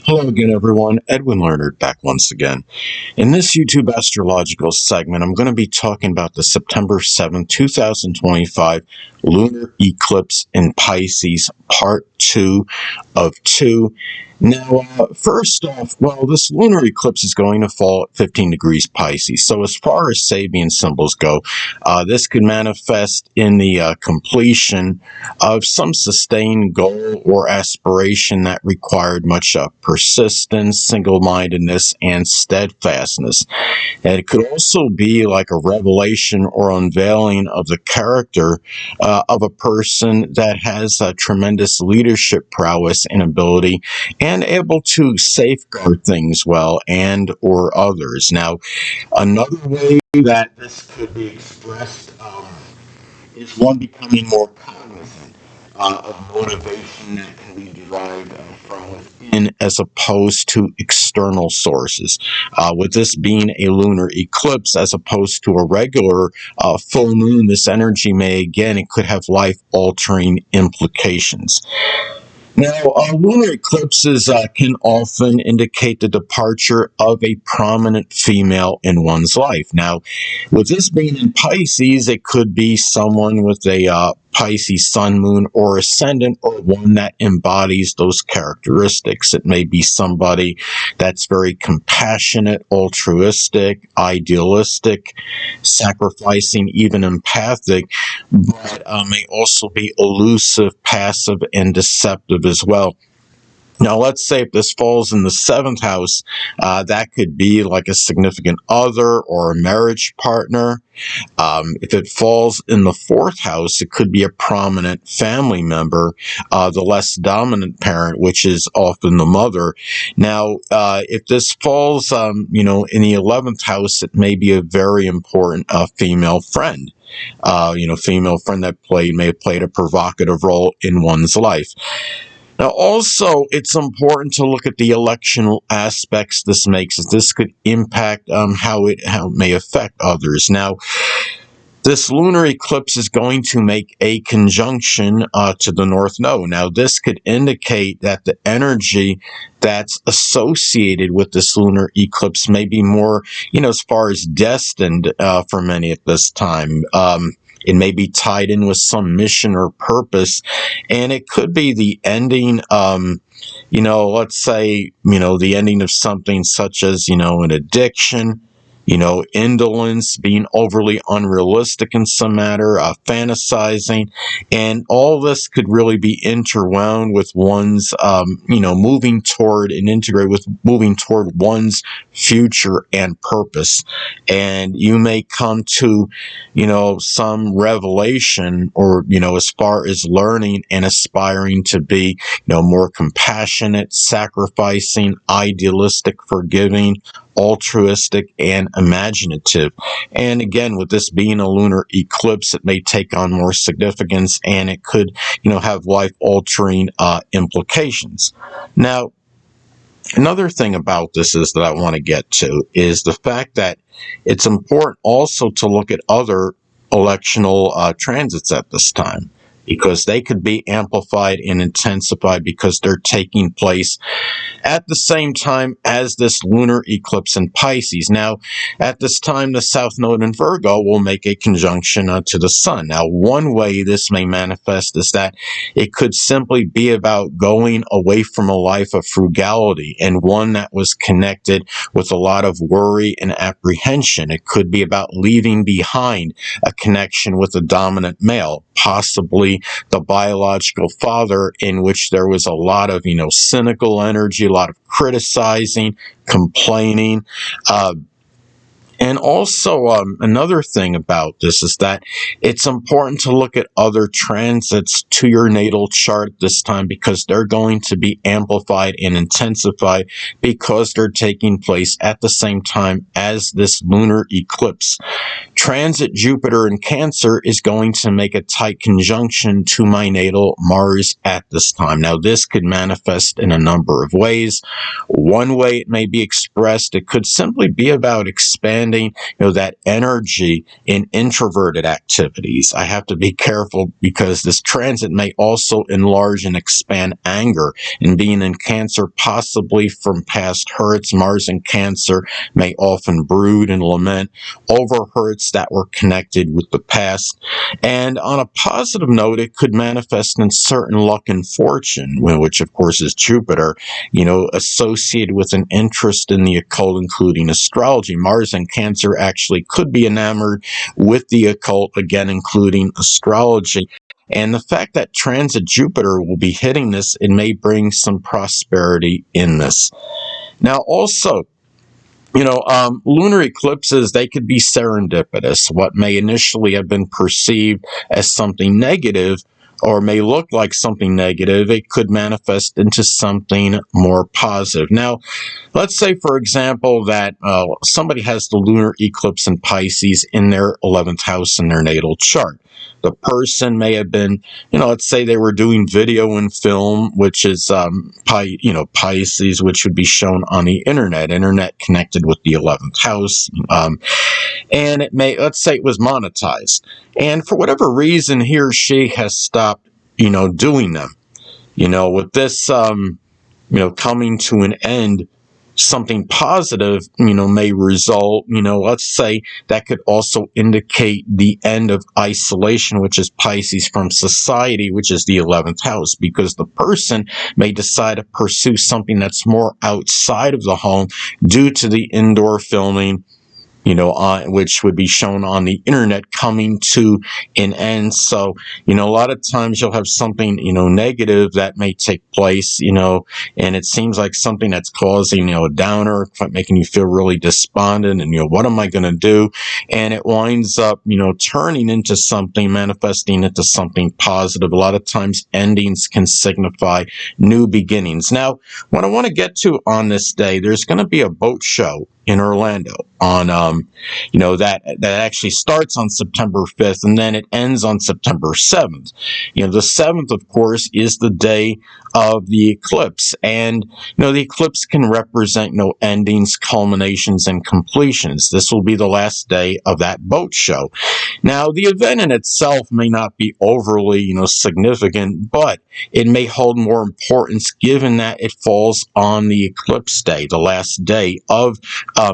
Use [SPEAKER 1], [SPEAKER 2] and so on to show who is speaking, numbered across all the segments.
[SPEAKER 1] Hello again, everyone. Edwin Leonard back once again. In this YouTube astrological segment, I'm going to be talking about the September 7th, 2025 lunar eclipse in Pisces, part 2 of 2. Now, first off, well, this lunar eclipse is going to fall at 15 degrees Pisces. So as far as Sabian symbols go, this could manifest in the completion of some sustained goal or aspiration that required much persistence, single-mindedness, and steadfastness. And it could also be like a revelation or unveiling of the character of a person that has tremendous leadership prowess and ability, and able to safeguard things well and or others. Now, another way that this could be expressed is one becoming more cognizant of motivation that can be derived from within as opposed to external sources. With this being a lunar eclipse as opposed to a regular full moon, this energy may, again, it could have life-altering implications. Now, lunar eclipses can often indicate the departure of a prominent female in one's life. Now, with this being in Pisces, it could be someone with a Pisces sun, moon, or ascendant, or one that embodies those characteristics. It may be somebody that's very compassionate, altruistic, idealistic, sacrificing, even empathic, but may also be elusive, passive, and deceptive as well. Now, let's say if this falls in the 7th house, that could be like a significant other or a marriage partner. If it falls in the 4th house, it could be a prominent family member, the less dominant parent, which is often the mother. Now, if this falls, in the 11th house, it may be a very important female friend. Female friend that may have played a provocative role in one's life. Now, also, it's important to look at the electional aspects this makes, as this could impact how it may affect others. Now, this lunar eclipse is going to make a conjunction to the North Node. Now, this could indicate that the energy that's associated with this lunar eclipse may be more, as far as destined for many at this time. It may be tied in with some mission or purpose, and it could be the ending, let's say, the ending of something such as, an addiction, indolence, being overly unrealistic in some matter, fantasizing, and all this could really be interwound with one's, moving toward and integrate with moving toward one's future and purpose. And you may come to, some revelation or, as far as learning and aspiring to be, more compassionate, sacrificing, idealistic, forgiving, altruistic, and imaginative. And again, with this being a lunar eclipse, it may take on more significance, and it could, have life-altering implications. Now, another thing about this is that I want to get to is the fact that it's important also to look at other electional transits at this time, because they could be amplified and intensified because they're taking place at the same time as this lunar eclipse in Pisces. Now, at this time, the South Node in Virgo will make a conjunction to the Sun. Now, one way this may manifest is that it could simply be about going away from a life of frugality and one that was connected with a lot of worry and apprehension. It could be about leaving behind a connection with a dominant male, possibly the biological father, in which there was a lot of, cynical energy, a lot of criticizing, complaining, and also, another thing about this is that it's important to look at other transits to your natal chart this time, because they're going to be amplified and intensified because they're taking place at the same time as this lunar eclipse. Transit Jupiter in Cancer is going to make a tight conjunction to my natal Mars at this time. Now, this could manifest in a number of ways. One way it may be expressed, it could simply be about expanding expanding, that energy in introverted activities. I have to be careful because this transit may also enlarge and expand anger. And being in Cancer, possibly from past hurts, Mars in Cancer may often brood and lament over hurts that were connected with the past. And on a positive note, it could manifest in certain luck and fortune, which of course is Jupiter, associated with an interest in the occult, including astrology. Mars in Cancer actually could be enamored with the occult, again, including astrology. And the fact that transit Jupiter will be hitting this, it may bring some prosperity in this. Now, also, lunar eclipses, they could be serendipitous. What may initially have been perceived as something negative or may look like something negative, it could manifest into something more positive. Now, let's say, for example, that somebody has the lunar eclipse in Pisces in their 11th house in their natal chart. The person may have been, let's say they were doing video and film, which is, Pisces, which would be shown on the internet connected with the 11th house. And it may, let's say it was monetized. And for whatever reason, he or she has stopped, doing them. With this, coming to an end, something positive, may result, let's say that could also indicate the end of isolation, which is Pisces, from society, which is the 11th house, because the person may decide to pursue something that's more outside of the home due to the indoor filming, which would be shown on the internet, coming to an end. So, a lot of times you'll have something, negative that may take place, and it seems like something that's causing, a downer, making you feel really despondent, and, what am I going to do? And it winds up, turning into something, manifesting into something positive. A lot of times endings can signify new beginnings. Now, what I want to get to on this day, there's going to be a boat show in Orlando on, that actually starts on September 5th, and then it ends on September 7th. The 7th, of course, is the day of the eclipse, and, the eclipse can represent, endings, culminations, and completions. This will be the last day of that boat show. Now, the event in itself may not be overly, significant, but it may hold more importance given that it falls on the eclipse day, the last day of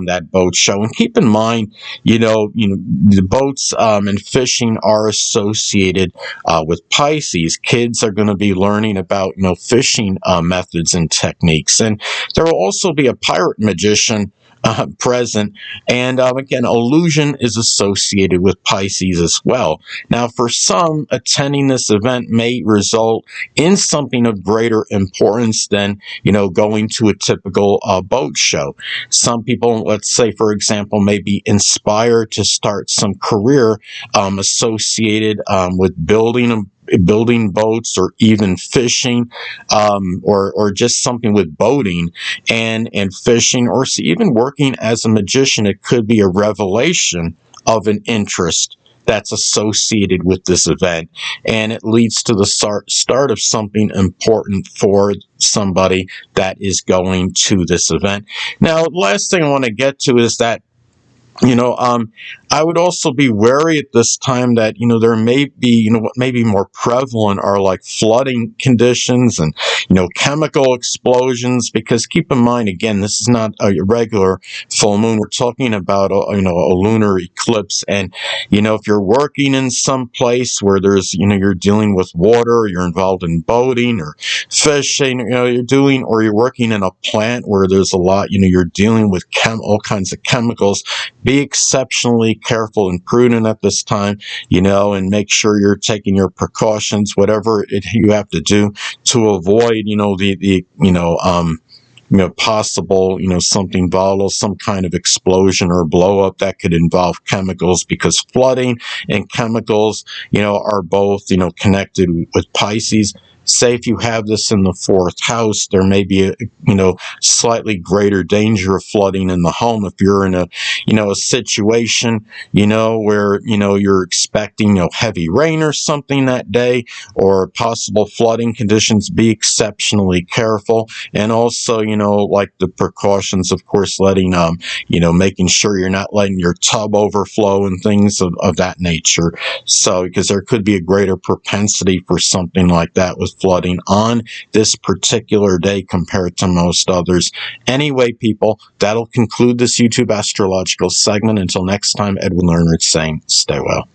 [SPEAKER 1] that boat show. And keep in mind, the boats and fishing are associated with Pisces. Kids are going to be learning about, fishing methods and techniques. And there will also be a pirate magician present. And again, illusion is associated with Pisces as well. Now, for some, attending this event may result in something of greater importance than, going to a typical boat show. Some people, let's say, for example, may be inspired to start some career associated with building boats, or even fishing, or just something with boating and fishing, or even working as a magician. It could be a revelation of an interest that's associated with this event, and it leads to the start of something important for somebody that is going to this event. Now, last thing I want to get to is that I would also be wary at this time that, there may be, what may be more prevalent are like flooding conditions and, chemical explosions, because keep in mind, again, this is not a regular full moon. We're talking about, a lunar eclipse. And, if you're working in some place where there's, you're dealing with water, you're involved in boating or fishing, you're working in a plant where there's a lot, you're dealing with all kinds of chemicals, be exceptionally careful and prudent at this time, and make sure you're taking your precautions, whatever you have to do to avoid, possible, something volatile, some kind of explosion or blow up that could involve chemicals, because flooding and chemicals, are both, connected with Pisces. say if you have this in the fourth house, there may be a, slightly greater danger of flooding in the home if you're in a, a situation, where, you're expecting, heavy rain or something that day, or possible flooding conditions. Be exceptionally careful. And also, like the precautions, of course, making sure you're not letting your tub overflow and things of that nature. So, because there could be a greater propensity for something like that with flooding on this particular day compared to most others. Anyway, people, that'll conclude this YouTube astrological segment. Until next time, Edwin Lerner saying, stay well.